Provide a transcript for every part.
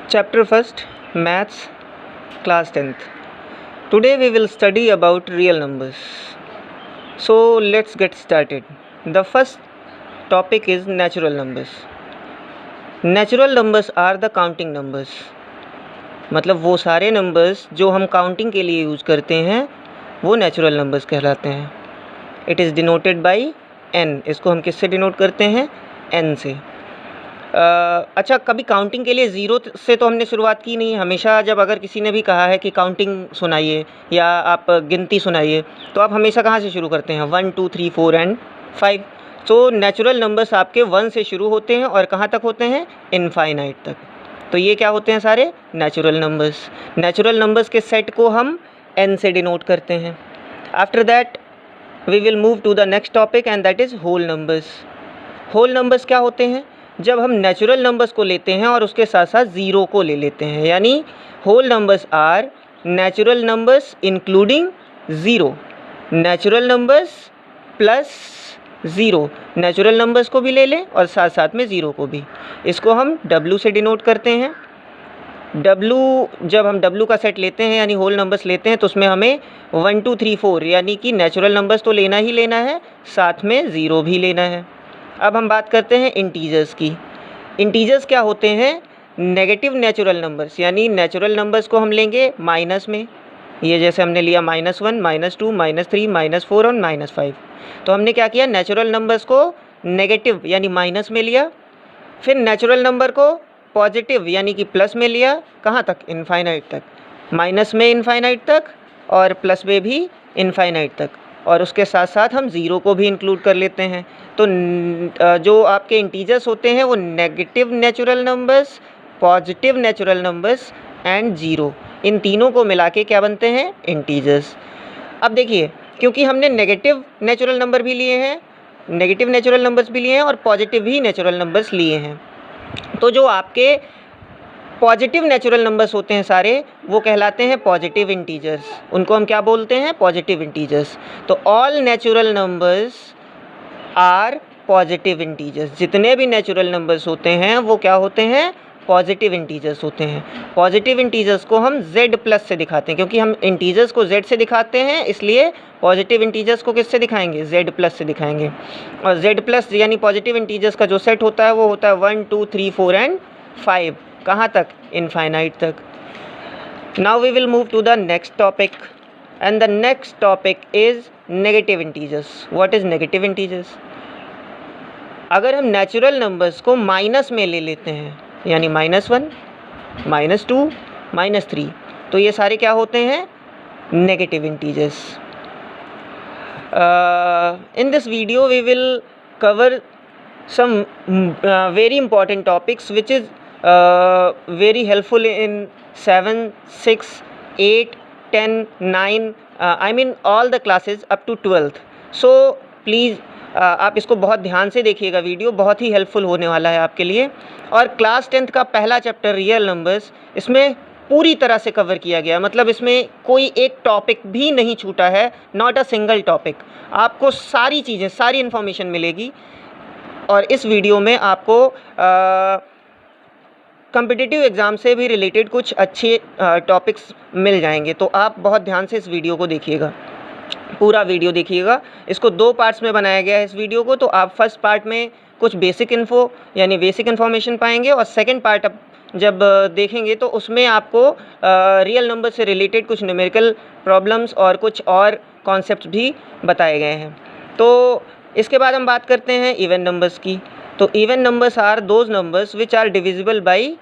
Chapter 1st, Maths, Class 10th. Today we will study about real numbers. So let's get started. The first topic is natural numbers. Natural numbers are the counting numbers. मतलब वो सारे numbers जो हम counting के लिए use करते हैं वो नेचुरल नंबर्स कहलाते हैं. It is denoted by n. इसको हम किससे डिनोट करते हैं? n से. अच्छा, कभी काउंटिंग के लिए ज़ीरो से तो हमने शुरुआत की नहीं. हमेशा जब अगर किसी ने भी कहा है कि काउंटिंग सुनाइए या आप गिनती सुनाइए तो आप हमेशा कहाँ से शुरू करते हैं? 1 2 3 4 एंड 5. तो नेचुरल नंबर्स आपके 1 से शुरू होते हैं और कहाँ तक होते हैं? इनफाइनाइट तक. तो ये क्या होते हैं? सारे नेचुरल नंबर्स. नेचुरल नंबर्स के सेट को हम n से डिनोट करते हैं. After that we will move to the next topic and that is whole numbers. Whole numbers क्या होते हैं? जब हम नेचुरल नंबर्स को लेते हैं और उसके साथ साथ ज़ीरो को ले लेते हैं, यानी whole numbers are natural numbers including zero. Natural numbers plus zero. Natural numbers को भी ले लें और साथ साथ में ज़ीरो को भी. इसको हम W से डिनोट करते हैं. W, जब हम W का सेट लेते हैं यानी होल नंबर्स लेते हैं तो उसमें हमें 1 2 3 4 यानी कि नेचुरल नंबर्स तो लेना ही लेना है, साथ में ज़ीरो भी लेना है. अब हम बात करते हैं इंटीजर्स की. इंटीजर्स क्या होते हैं? Negative natural numbers. यानी नेचुरल नंबर्स को हम लेंगे माइनस में. ये जैसे हमने लिया -1, -2, -3, -4 और -5. तो हमने क्या किया? नेचुरल नंबर्स को नेगेटिव यानी माइनस में लिया. फिर नेचुरल नंबर को पॉजिटिव यानी कि प्लस में लिया. कहाँ तक? इनफाइनाइट तक. माइनस में इनफाइनाइट तक और प्लस में भी इनफाइनाइट तक. और उसके साथ साथ हम ज़ीरो को भी इंक्लूड कर लेते हैं. तो जो आपके इंटीजर्स होते हैं वो negative natural numbers, positive natural numbers and zero, इन तीनों को मिला के क्या बनते हैं? इंटीजर्स. अब देखिए, क्योंकि हमने नेगेटिव नेचुरल नंबर भी लिए हैं, नेगेटिव नेचुरल नंबर्स भी लिए हैं और पॉजिटिव भी नेचुरल नंबर्स लिए हैं, तो जो आपके पॉजिटिव नेचुरल नंबर्स होते हैं सारे वो कहलाते हैं पॉजिटिव इंटीजर्स. उनको हम क्या बोलते हैं? Positive integers. तो all natural numbers are positive integers. जितने भी नेचुरल नंबर्स होते हैं वो क्या होते हैं? पॉजिटिव इंटीजर्स होते हैं. पॉजिटिव इंटीजर्स को हम z प्लस से दिखाते हैं, क्योंकि हम इंटीजर्स को z से दिखाते हैं इसलिए पॉजिटिव इंटीजर्स को किससे दिखाएंगे? z प्लस से दिखाएंगे. और z प्लस यानी पॉजिटिव इंटीजर्स का जो सेट होता है वो होता है 1 2 3 4 एंड 5. कहाँ तक? इनफाइनाइट तक. Now we will move to the next topic and the next topic is negative integers. What is negative integers? अगर हम नेचुरल नंबर्स को माइनस में ले लेते हैं यानी -1, -2, -3, तो ये सारे क्या होते हैं? Negative integers. In this video we will cover some very important topics which is very helpful in 7, 6, 8, 10, 9, I mean all the classes up to 12th. So please आप इसको बहुत ध्यान से देखिएगा. वीडियो बहुत ही हेल्पफुल होने वाला है आपके लिए. और क्लास 10th का पहला चैप्टर रियल नंबर्स, इसमें पूरी तरह से कवर किया गया. मतलब इसमें कोई एक टॉपिक भी नहीं छूटा है, नॉट अ सिंगल टॉपिक. आपको सारी चीज़ें, सारी इन्फॉर्मेशन मिलेगी. और इस वीडियो में आपको कॉम्पिटिटिव एग्ज़ाम से भी रिलेटेड कुछ अच्छे टॉपिक्स मिल जाएंगे. तो आप बहुत ध्यान से इस वीडियो को देखिएगा, पूरा वीडियो देखिएगा. इसको 2 पार्ट्स में बनाया गया है इस वीडियो को. तो आप फर्स्ट पार्ट में कुछ बेसिक इन्फो यानी बेसिक इन्फॉर्मेशन पाएंगे और सेकंड पार्ट अब जब देखेंगे तो उसमें आपको रियल नंबर से रिलेटेड कुछ न्यूमेरिकल प्रॉब्लम्स और कुछ और कॉन्सेप्ट्स भी बताए गए हैं. तो इसके बाद हम बात करते हैं इवन नंबर्स की. तो even numbers are those numbers which are divisible by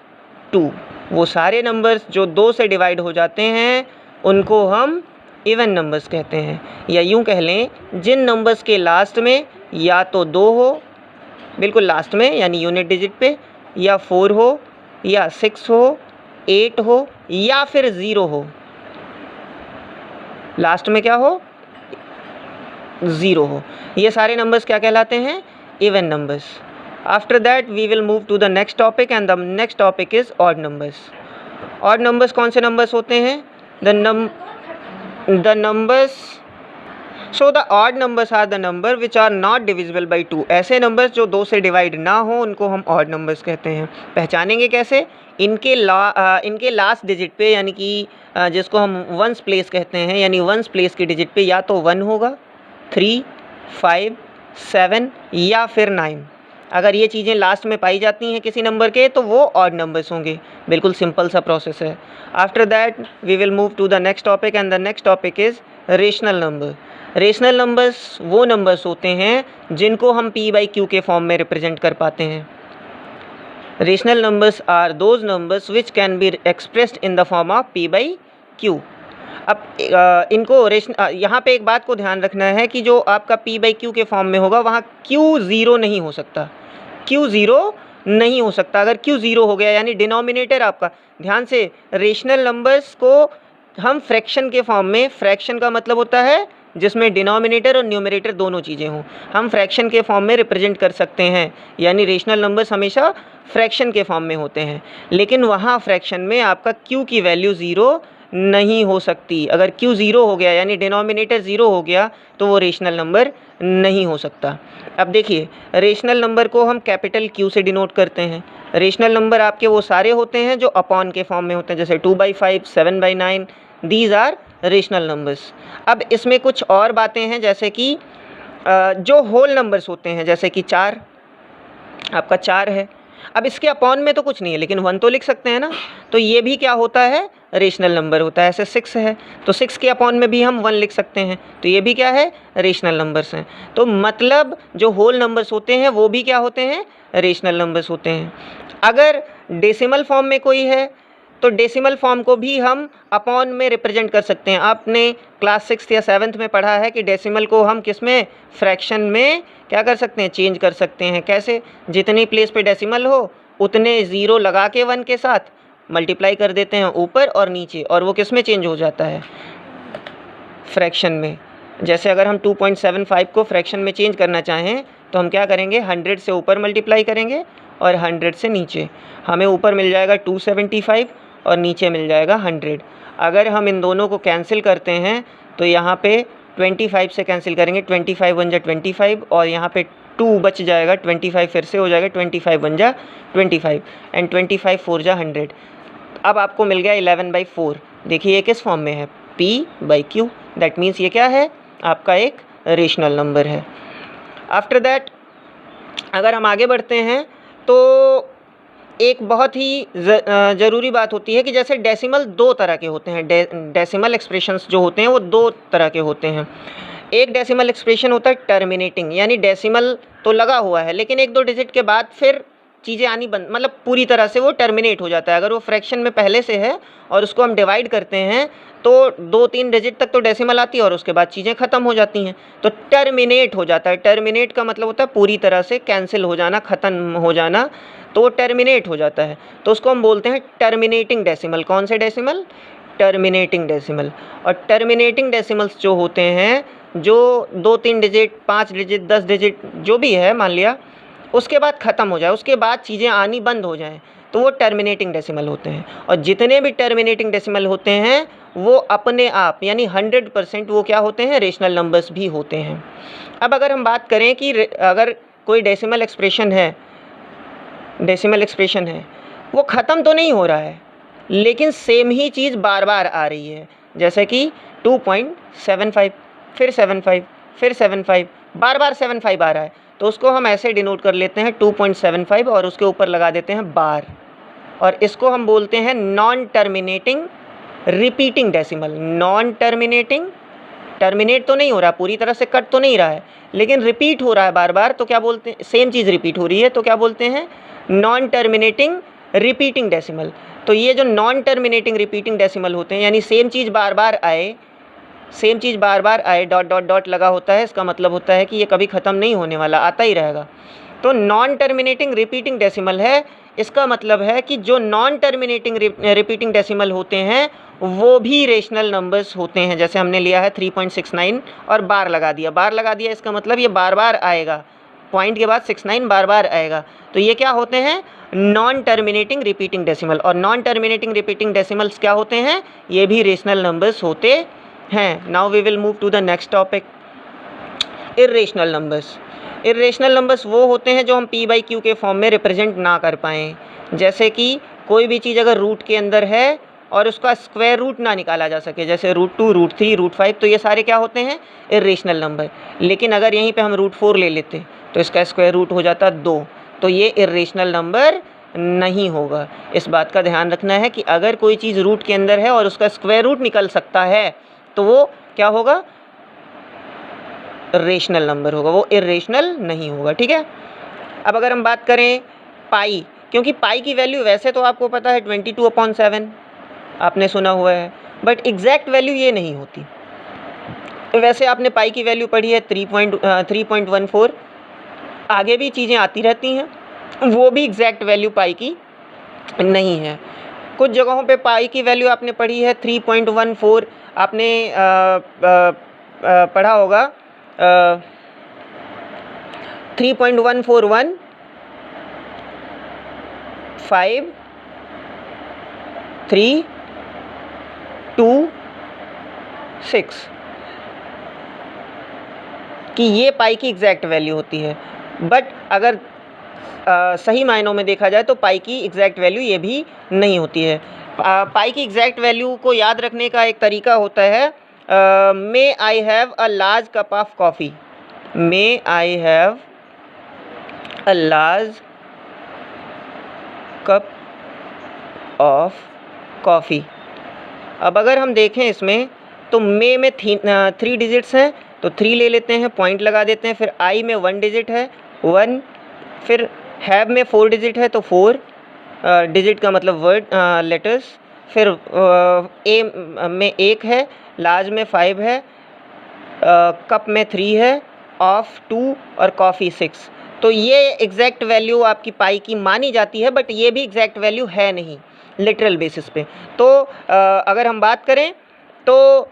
2. वो सारे नंबर्स जो 2 से डिवाइड हो जाते हैं उनको हम इवन नंबर्स कहते हैं. या यूँ कह लें, जिन नंबर्स के लास्ट में या तो 2 हो, बिल्कुल लास्ट में यानी यूनिट डिजिट पे, या 4 हो, या 6 हो, 8 हो, या फिर 0 हो. लास्ट में क्या हो? 0 हो. ये सारे नंबर्स क्या कहलाते हैं? Even numbers. After that we will move to the next topic and the next topic is odd numbers. Odd numbers कौन से नंबर्स होते हैं? The numbers so the odd numbers are the number which are not divisible by 2। ऐसे numbers जो 2 से divide ना हो उनको हम ऑड नंबर्स कहते हैं। पहचानेंगे कैसे? इनके लास्ट डिजिट पे, यानी कि जिसको हम वंस प्लेस कहते हैं, यानी वंस प्लेस की डिजिट पे या तो 1 होगा, 3, 5, 7 या फिर 9। अगर ये चीज़ें लास्ट में पाई जाती हैं किसी नंबर के तो वो ऑड नंबर्स होंगे। बिल्कुल सिंपल सा प्रोसेस है। After that we will move to the next topic and the next topic is rational number. Rational numbers वो नंबर्स होते हैं जिनको हम p बाई क्यू के फॉर्म में रिप्रेजेंट कर पाते हैं। Rational numbers are those numbers which can be expressed in the form of p by q. अब इनको यहाँ पे एक बात को ध्यान रखना है कि जो आपका p बाई क्यू के फॉर्म में होगा वहाँ q ज़ीरो नहीं हो सकता, q ज़ीरो नहीं हो सकता। अगर q ज़ीरो हो गया यानी डिनोमिनेटर आपका, ध्यान से, रेशनल नंबर्स को हम फ्रैक्शन के फॉर्म में, फ्रैक्शन का मतलब होता है जिसमें डिनोमिनेटर और न्यूमरेटर दोनों चीज़ें हों, हम फ्रैक्शन के फॉर्म में रिप्रेजेंट कर सकते हैं। यानी रेशनल नंबर्स हमेशा फ्रैक्शन के फॉर्म में होते हैं, लेकिन वहाँ फ्रैक्शन में आपका q की वैल्यू ज़ीरो नहीं हो सकती। अगर q ज़ीरो हो गया यानी डिनोमिनेटर ज़ीरो हो गया तो वो रेशनल नंबर नहीं हो सकता। अब देखिए, रेशनल नंबर को हम कैपिटल Q से डिनोट करते हैं। रेशनल नंबर आपके वो सारे होते हैं जो अपॉन के फॉर्म में होते हैं, जैसे 2/5, 7/9, दीज आर रेशनल नंबर्स। अब इसमें कुछ और बातें हैं, जैसे कि जो होल नंबर्स होते हैं, जैसे कि 4, आपका 4 है। अब इसके अपॉन में तो कुछ नहीं है लेकिन 1 तो लिख सकते हैं ना, तो ये भी क्या होता है? रेशनल नंबर होता है। ऐसे 6 है तो 6 के अपॉन में भी हम 1 लिख सकते हैं, तो ये भी क्या है? रेशनल नंबर्स हैं। तो मतलब जो होल नंबर्स होते हैं वो भी क्या होते हैं? रेशनल नंबर्स होते हैं। अगर डेसिमल फॉर्म में कोई है तो डेसिमल फॉर्म को भी हम अपॉन में रिप्रेजेंट कर सकते हैं। आपने क्लास 6 या 7th में पढ़ा है कि डेसिमल को हम किस में? फ्रैक्शन में क्या कर सकते हैं? चेंज कर सकते हैं। कैसे? जितनी प्लेस पे डेसिमल हो उतने ज़ीरो लगा के 1 के साथ मल्टीप्लाई कर देते हैं ऊपर और नीचे, और वो किस में चेंज हो जाता है? फ्रैक्शन में। जैसे अगर हम 2.75 को फ्रैक्शन में चेंज करना चाहें तो हम क्या करेंगे? 100 से ऊपर मल्टीप्लाई करेंगे और 100 से नीचे। हमें ऊपर मिल जाएगा 275 और नीचे मिल जाएगा 100। अगर हम इन दोनों को कैंसिल करते हैं तो यहाँ पे 25 से कैंसिल करेंगे, 25 1 जा 25 और यहाँ पे 2 बच जाएगा, 25 फिर से हो जाएगा, 25 1 जा 25 एंड 25 4 जा 100। अब आपको मिल गया 11/4। देखिए ये किस फॉर्म में है? p by Q. That means ये क्या है? आपका एक रेशनल नंबर है। आफ्टर दैट अगर हम आगे बढ़ते हैं तो एक बहुत ही ज़रूरी बात होती है कि जैसे डेसिमल 2 तरह के होते हैं। डेसिमल एक्सप्रेशंस जो होते हैं वो 2 तरह के होते हैं। एक डेसिमल एक्सप्रेशन होता है टर्मिनेटिंग, यानी डेसिमल तो लगा हुआ है लेकिन 1-2 डिजिट के बाद फिर चीज़ें आनी बंद, मतलब पूरी तरह से वो टर्मिनेट हो जाता है। अगर वो फ्रैक्शन में पहले से है और उसको हम डिवाइड करते हैं तो 2-3 डिजिट तक तो डेसिमल आती है और उसके बाद चीज़ें ख़त्म हो जाती हैं, तो टर्मिनेट हो जाता है। टर्मिनेट का मतलब होता है पूरी तरह से कैंसिल हो जाना, ख़त्म हो जाना, तो वो टर्मिनेट हो जाता है, तो उसको हम बोलते हैं टर्मिनेटिंग डेसिमल। कौन से डेसिमल? Terminating decimal. और टर्मिनेटिंग डेसिमल्स जो होते हैं, जो 2-3 डिजिट, 5 डिजिट, 10 डिजिट जो भी है मान लिया, उसके बाद ख़त्म हो जाए, उसके बाद चीज़ें आनी बंद हो जाएं, तो वो टर्मिनेटिंग डेसिमल होते हैं। और जितने भी टर्मिनेटिंग डेसिमल होते हैं वो अपने आप यानी 100% वो क्या होते हैं? रेशनल नंबर्स भी होते हैं। अब अगर हम बात करें कि अगर कोई डेसिमल एक्सप्रेशन है, वो ख़त्म तो नहीं हो रहा है लेकिन सेम ही चीज़ बार बार आ रही है, जैसे कि 2.75, फिर 75, फिर 75, बार बार 75 आ रहा है, तो उसको हम ऐसे डिनोट कर लेते हैं 2.75 और उसके ऊपर लगा देते हैं बार, और इसको हम बोलते हैं non terminating repeating decimal. Non terminating, terminate तो नहीं हो रहा, पूरी तरह से कट तो नहीं रहा है, लेकिन रिपीट हो रहा है बार बार, तो क्या बोलते हैं? सेम चीज़ रिपीट हो रही है तो क्या बोलते हैं? Non terminating repeating decimal. तो ये जो नॉन टर्मिनेटिंग रिपीटिंग डेसिमल होते हैं, यानी सेम चीज़ बार बार आए, डॉट डॉट डॉट लगा होता है, इसका मतलब होता है कि ये कभी ख़त्म नहीं होने वाला, आता ही रहेगा, तो नॉन टर्मिनेटिंग रिपीटिंग डेसिमल है। इसका मतलब है कि जो नॉन टर्मिनेटिंग रिपीटिंग डेसिमल होते हैं वो भी रेशनल नंबर्स होते हैं। जैसे हमने लिया है 3.69 और बार लगा दिया, इसका मतलब ये बार बार आएगा, पॉइंट के बाद 69 बार बार आएगा, तो ये क्या होते हैं? Non terminating repeating decimal. और नॉन टर्मिनेटिंग रिपीटिंग डेसिमल्स क्या होते हैं? ये भी रेशनल नंबर्स होते हैं। Now we will move to the next topic irrational numbers. Irrational numbers वो होते हैं जो हम p बाई क्यू के फॉर्म में रिप्रेजेंट ना कर पाएँ। जैसे कि कोई भी चीज़ अगर रूट के अंदर है और उसका स्क्वायर रूट ना निकाला जा सके, जैसे √2, √3, √5, तो ये सारे क्या होते हैं? Irrational number. लेकिन अगर यहीं पे हम √4 ले लेते तो इसका स्क्वायर रूट हो जाता 2, तो ये इर्रेशनल नंबर नहीं होगा। इस बात का ध्यान रखना है कि अगर कोई चीज़ रूट के अंदर है और उसका स्क्वायर रूट निकल सकता है तो वो क्या होगा? रेशनल नंबर होगा, वो इर्रेशनल नहीं होगा। ठीक है। अब अगर हम बात करें पाई, क्योंकि पाई की वैल्यू वैसे तो आपको पता है 22/7 आपने सुना हुआ है, बट एग्जैक्ट वैल्यू ये नहीं होती। वैसे आपने पाई की वैल्यू पढ़ी है 3.14, आगे भी चीज़ें आती रहती हैं, वो भी एग्जैक्ट वैल्यू पाई की नहीं है। कुछ जगहों पे पाई की वैल्यू आपने पढ़ी है 3.14, आपने पढ़ा होगा 3.141 5 3 2 6 कि ये पाई की एग्जैक्ट वैल्यू होती है। बट अगर सही मायनों में देखा जाए तो पाई की एग्जैक्ट वैल्यू ये भी नहीं होती है। पाई की एग्जैक्ट वैल्यू को याद रखने का एक तरीका होता है, may I have a large cup of coffee, may I have a large cup of coffee. अब अगर हम देखें इसमें तो मे में 3 डिजिट्स हैं, तो 3 ले लेते हैं, पॉइंट लगा देते हैं। फिर आई में 1 डिजिट है 1, फिर हैव में 4 डिजिट है तो 4 डिजिट का मतलब वर्ड लेटर्स। फिर ए में 1 है, लार्ज में 5 है, कप में 3 है, ऑफ 2 और कॉफ़ी 6। तो ये एग्जैक्ट वैल्यू आपकी पाई की मानी जाती है, बट ये भी एग्जैक्ट वैल्यू है नहीं लिटरल बेसिस पे। तो अगर हम बात करें तो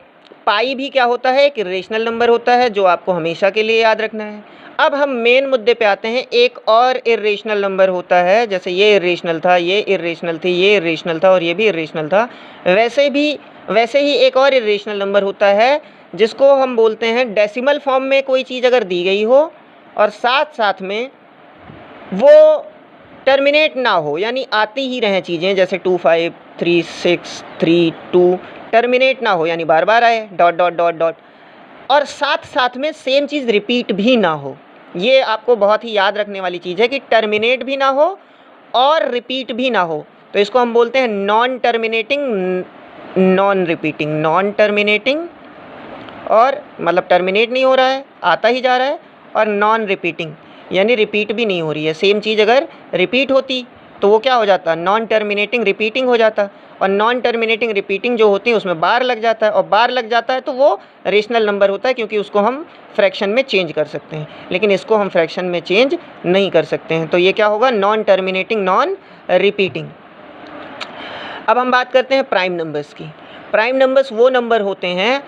पाई भी क्या होता है? एक इर्रेशनल नंबर होता है, जो आपको हमेशा के लिए याद रखना है। अब हम मेन मुद्दे पे आते हैं। एक और इर्रेशनल नंबर होता है, जैसे ये इर्रेशनल था, ये इर्रेशनल थी, ये इर्रेशनल था और ये भी इर्रेशनल था। वैसे ही एक और इर्रेशनल नंबर होता है जिसको हम बोलते हैं डेसिमल फॉर्म में कोई चीज़ अगर दी गई हो और साथ साथ में वो टर्मिनेट ना हो, यानी आती ही रहें चीज़ें, जैसे 2 5 3 6 3 2, टर्मिनेट ना हो यानी बार बार आए डॉट डॉट डॉट डॉट, और साथ साथ में सेम चीज़ रिपीट भी ना हो। ये आपको बहुत ही याद रखने वाली चीज़ है कि टर्मिनेट भी ना हो और रिपीट भी ना हो। तो इसको हम बोलते हैं non terminating non repeating. Non terminating और मतलब टर्मिनेट नहीं हो रहा है, आता ही जा रहा है, और नॉन रिपीटिंग यानी रिपीट भी नहीं हो रही है। सेम चीज़ अगर रिपीट होती तो वो क्या हो जाता? नॉन टर्मिनेटिंग रिपीटिंग हो जाता। और नॉन टर्मिनेटिंग रिपीटिंग जो होती है उसमें बार लग जाता है, और बार लग जाता है तो वो रेशनल नंबर होता है, क्योंकि उसको हम फ्रैक्शन में चेंज कर सकते हैं, लेकिन इसको हम फ्रैक्शन में चेंज नहीं कर सकते हैं। तो ये क्या होगा? Non terminating non repeating. अब हम बात करते हैं प्राइम नंबर्स की। प्राइम नंबर्स वो नंबर होते हैं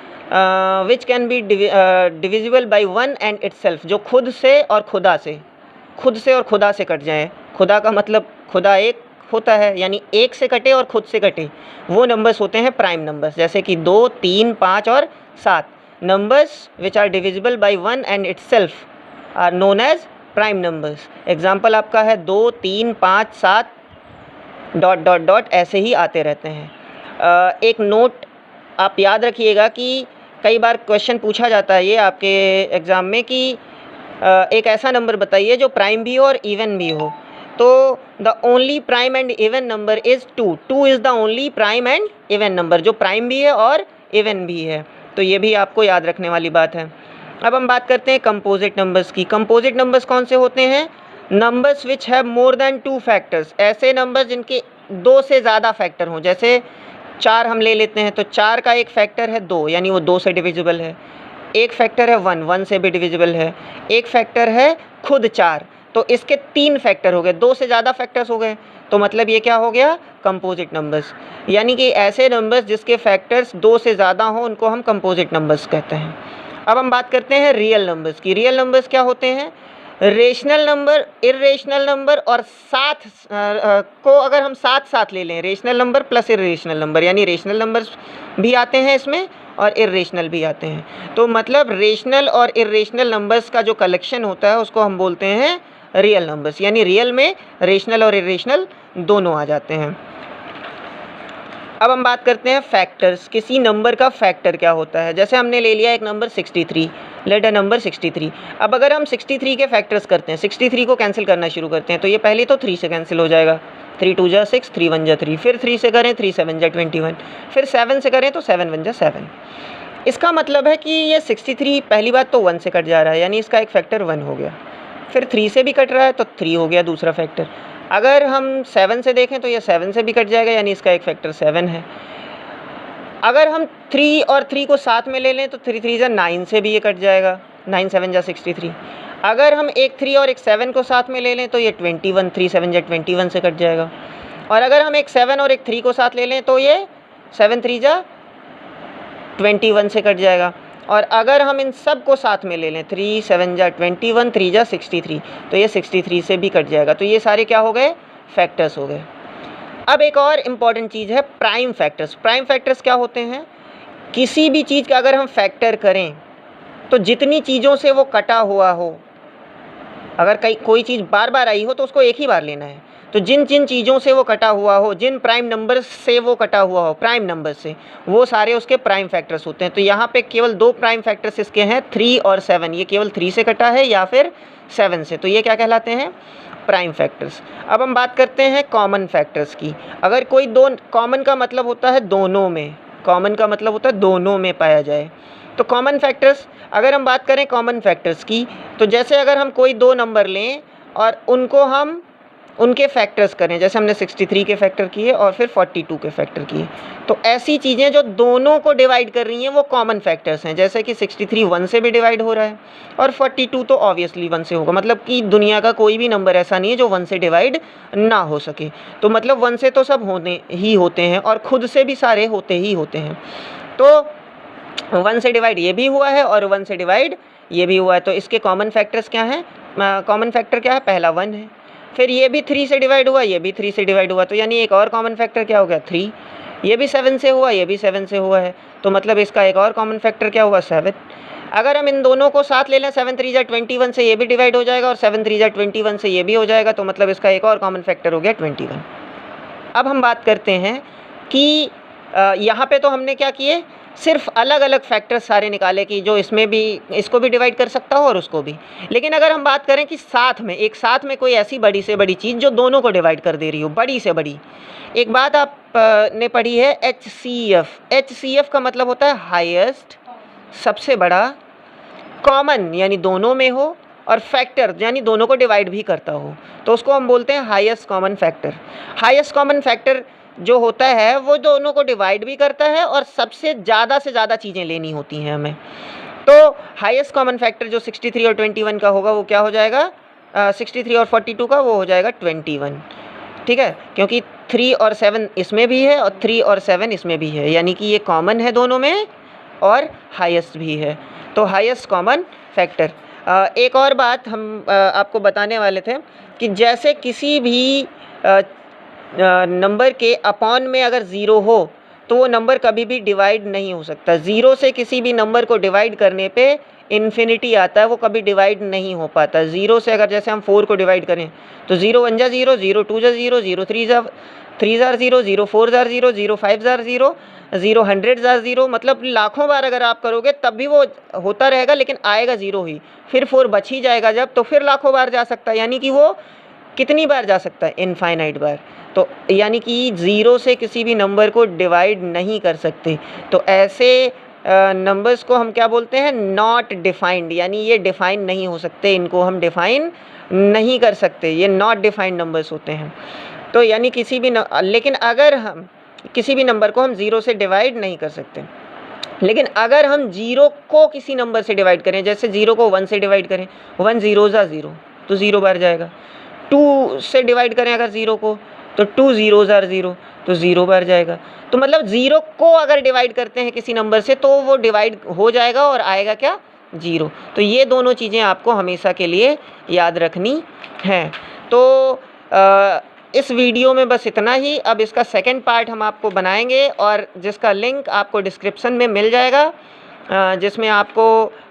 विच can be divisible by 1 and itself, जो खुद से और खुदा से कट जाए। खुदा का मतलब खुदा एक होता है, यानी एक से कटे और खुद से कटे, वो नंबर्स होते हैं प्राइम नंबर्स। जैसे कि 2 3 5 और 7 numbers which are divisible by 1 and itself are known as prime numbers. Example आपका है 2 3 5 7 डॉट डॉट डॉट, ऐसे ही आते रहते हैं। एक नोट आप याद रखिएगा कि कई बार क्वेश्चन पूछा जाता है ये आपके एग्ज़ाम में कि एक ऐसा नंबर बताइए जो प्राइम भी हो और इवन भी हो। तो the only prime and even number is 2। 2 is the only prime and even number, जो प्राइम भी है और इवन भी है। तो ये भी आपको याद रखने वाली बात है। अब हम बात करते हैं कंपोजिट नंबर्स की। कंपोजिट नंबर्स कौन से होते हैं? Numbers which have more than 2 factors. ऐसे नंबर जिनके 2 से ज़्यादा फैक्टर हों। जैसे 4 हम ले लेते हैं, तो 4 का एक फैक्टर है 2, यानी वो 2 से डिविजिबल है। एक फैक्टर है 1, 1 से भी डिविजिबल है। एक फैक्टर है खुद 4, तो इसके 3 फैक्टर हो गए, 2 से ज़्यादा फैक्टर्स हो गए। तो मतलब ये क्या हो गया? Composite numbers. यानी कि ऐसे नंबर्स जिसके फैक्टर्स 2 से ज़्यादा हों उनको हम कंपोजिट नंबर्स कहते हैं। अब हम बात करते हैं रियल नंबर्स की। रियल नंबर्स क्या होते हैं? रेशनल नंबर, इर्रेशनल नंबर और साथ को अगर हम साथ साथ ले लें, rational number plus irrational number, यानी रेशनल नंबर्स भी आते हैं इसमें और इर्रेशनल भी आते हैं। तो मतलब रेशनल और इर्रेशनल नंबर्स का जो कलेक्शन होता है उसको हम बोलते हैं रियल नंबर्स, यानी रियल में रेशनल और इर्रेशनल दोनों आ जाते हैं। अब हम बात करते हैं फैक्टर्स। किसी नंबर का फैक्टर क्या होता है। जैसे हमने ले लिया एक नंबर 63, लेट अ नंबर 63। अब अगर हम 63 के फैक्टर्स करते हैं, 63 को कैंसिल करना शुरू करते हैं, तो ये पहले तो 3 से कैंसिल हो जाएगा, 3 2 जा 6, 3 1 जा 3, फिर 3 से करें 3 7 जा 21, फिर 7 से करें तो 7 1 जा 7। इसका मतलब है कि ये 63 पहली बात तो 1 से कट जा रहा है, यानी इसका एक फैक्टर 1 हो गया। फिर 3 से भी कट रहा है तो 3 हो गया दूसरा फैक्टर। अगर हम 7 से देखें तो ये 7 से भी कट जाएगा, यानी इसका एक फैक्टर 7 है। अगर हम 3 और 3 को साथ में ले लें तो 3 3 जा 9 से भी ये कट जाएगा, 9 7 जा 63। अगर हम एक 3 और एक 7 को साथ में ले लें तो ये 21, 3 7 जा 21 से कट जाएगा। और अगर हम एक 7 और एक 3 को साथ ले लें तो ये 7 3 जा 21 से कट जाएगा। और अगर हम इन सब को साथ में ले लें 3 7 जा 21, 3 जा 63, तो ये 63 से भी कट जाएगा। तो ये सारे क्या हो गए, फैक्टर्स हो गए। अब एक और इम्पॉर्टेंट चीज़ है प्राइम फैक्टर्स। प्राइम फैक्टर्स क्या होते हैं, किसी भी चीज़ का अगर हम फैक्टर करें तो जितनी चीज़ों से वो कटा हुआ हो, अगर कोई चीज़ बार बार आई हो तो उसको एक ही बार लेना है। तो जिन जिन चीज़ों से वो कटा हुआ हो, जिन प्राइम नंबर से वो कटा हुआ हो, प्राइम नंबर से, वो सारे उसके प्राइम फैक्टर्स होते हैं। तो यहाँ पे केवल 2 प्राइम फैक्टर्स इसके हैं, 3 और 7। ये केवल 3 से कटा है या फिर 7 से, तो ये क्या कहलाते हैं, प्राइम फैक्टर्स। अब हम बात करते हैं कॉमन फैक्टर्स की। अगर कोई दो, कॉमन का मतलब होता है दोनों में, कॉमन का मतलब होता है दोनों में पाया जाए। तो कॉमन फैक्टर्स, अगर हम बात करें कॉमन फैक्टर्स की, तो जैसे अगर हम कोई 2 नंबर लें और उनको हम उनके फैक्टर्स करें, जैसे हमने 63 के फैक्टर किए और फिर 42 के फैक्टर किए, तो ऐसी चीज़ें जो दोनों को डिवाइड कर रही हैं वो कॉमन फैक्टर्स हैं। जैसे कि 63 1 से भी डिवाइड हो रहा है और 42 तो ऑब्वियसली 1 से होगा। मतलब कि दुनिया का कोई भी नंबर ऐसा नहीं है जो 1 से डिवाइड ना हो सके। तो मतलब 1 से तो सब होने ही होते हैं और खुद से भी सारे होते ही होते हैं। तो 1 से डिवाइड ये भी हुआ है और 1 से डिवाइड ये भी हुआ है। तो इसके कॉमन फैक्टर्स क्या हैं, कॉमन फैक्टर क्या है, पहला 1 है, फिर ये भी 3 से डिवाइड हुआ, ये भी 3 से डिवाइड हुआ, तो यानी एक और कॉमन फैक्टर क्या हो गया, 3। ये भी 7 से हुआ, ये भी 7 से हुआ है, तो मतलब इसका एक और कॉमन फैक्टर क्या हुआ, 7। अगर हम इन दोनों को साथ ले लें, 7 3 जा 21 से ये भी डिवाइड हो जाएगा और 7 3 जा 21 से ये भी हो जाएगा, तो मतलब इसका एक और कॉमन फैक्टर हो गया 21। अब हम बात करते हैं कि यहाँ पे तो हमने क्या किए, सिर्फ अलग अलग फैक्टर्स सारे निकाले कि जो इसमें भी, इसको भी डिवाइड कर सकता हो और उसको भी। लेकिन अगर हम बात करें कि साथ में, एक साथ में कोई ऐसी बड़ी से बड़ी चीज़ जो दोनों को डिवाइड कर दे रही हो, बड़ी से बड़ी, एक बात आप ने पढ़ी है HCF। HCF का मतलब होता है हाईएस्ट, सबसे बड़ा, कॉमन यानी दोनों में हो, और फैक्टर यानी दोनों को डिवाइड भी करता हो, तो उसको हम बोलते हैं highest common factor. Highest common factor जो होता है वो दोनों को डिवाइड भी करता है और सबसे ज़्यादा से ज़्यादा चीज़ें लेनी होती हैं हमें। तो हाईएस्ट कॉमन फैक्टर जो 63 और 21 का होगा वो क्या हो जाएगा, 63 और 42 का वो हो जाएगा 21, ठीक है, क्योंकि 3 और 7 इसमें भी है और 3 और 7 इसमें भी है, यानी कि ये कॉमन है दोनों में और हाईएस्ट भी है, तो हाईएस्ट कॉमन फैक्टर। एक और बात हम आपको बताने वाले थे कि जैसे किसी भी नंबर के अपॉन में अगर 0 हो तो वो नंबर कभी भी डिवाइड नहीं हो सकता। 0 से किसी भी नंबर को डिवाइड करने पे इन्फिनिटी आता है, वो कभी डिवाइड नहीं हो पाता। 0 से अगर जैसे हम 4 को डिवाइड करें तो 0 1 जा 0, 0 2 जा 0, 0 3 जा 0, 0 4 जा 0, 0 5 जा 0, 0 100 जा 0, मतलब लाखों बार अगर आप करोगे तब भी वो होता रहेगा, लेकिन आएगा 0 ही। फिर 4 बच ही जाएगा जब, तो फिर लाखों बार जा सकता है, यानी कि वो कितनी बार जा सकता है, इनफाइनाइट बार। तो यानी कि 0 से किसी भी नंबर को डिवाइड नहीं कर सकते। तो ऐसे नंबर्स को हम क्या बोलते हैं, नॉट डिफाइंड, यानी ये डिफाइन नहीं हो सकते, इनको हम डिफाइन नहीं कर सकते, ये नॉट डिफाइंड नंबर्स होते हैं। तो यानी किसी भी लेकिन अगर हम किसी भी नंबर को हम 0 से डिवाइड नहीं कर सकते, लेकिन अगर हम 0 को किसी नंबर से डिवाइड करें, जैसे 0 को 1 से डिवाइड करें, 1 0 जा 0 तो 0 बार जाएगा। 2 से डिवाइड करें अगर 0 को तो 2 0 जा 0 तो 0 बार जाएगा। तो मतलब 0 को अगर डिवाइड करते हैं किसी नंबर से तो वो डिवाइड हो जाएगा और आएगा क्या, 0। तो ये दोनों चीज़ें आपको हमेशा के लिए याद रखनी हैं। तो इस वीडियो में बस इतना ही। अब इसका सेकंड पार्ट हम आपको बनाएंगे और जिसका लिंक आपको डिस्क्रिप्शन में मिल जाएगा, जिसमें आपको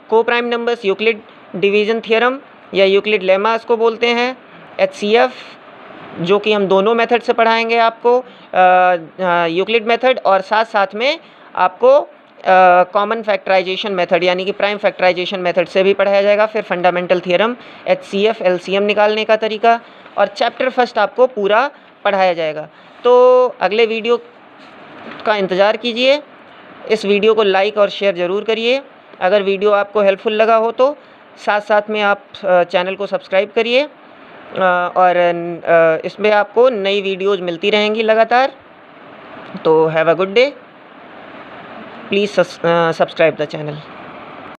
coprime numbers, Euclid division theorem या यूक्लिड लेमा इसको बोलते हैं, HCF, जो कि हम दोनों मेथड से पढ़ाएंगे आपको, यूक्लिड मेथड और साथ साथ में आपको कॉमन फैक्टराइजेशन मेथड यानी कि प्राइम फैक्टराइजेशन मेथड से भी पढ़ाया जाएगा। फिर फंडामेंटल थ्योरम, HCF, LCM निकालने का तरीका और चैप्टर फर्स्ट आपको पूरा पढ़ाया जाएगा। तो अगले वीडियो का इंतज़ार कीजिए। इस वीडियो को लाइक और शेयर ज़रूर करिए। अगर वीडियो आपको हेल्पफुल लगा हो तो साथ साथ में आप चैनल को सब्सक्राइब करिए और इसमें आपको नई वीडियोज़ मिलती रहेंगी लगातार। तो have a good day. Please subscribe the channel.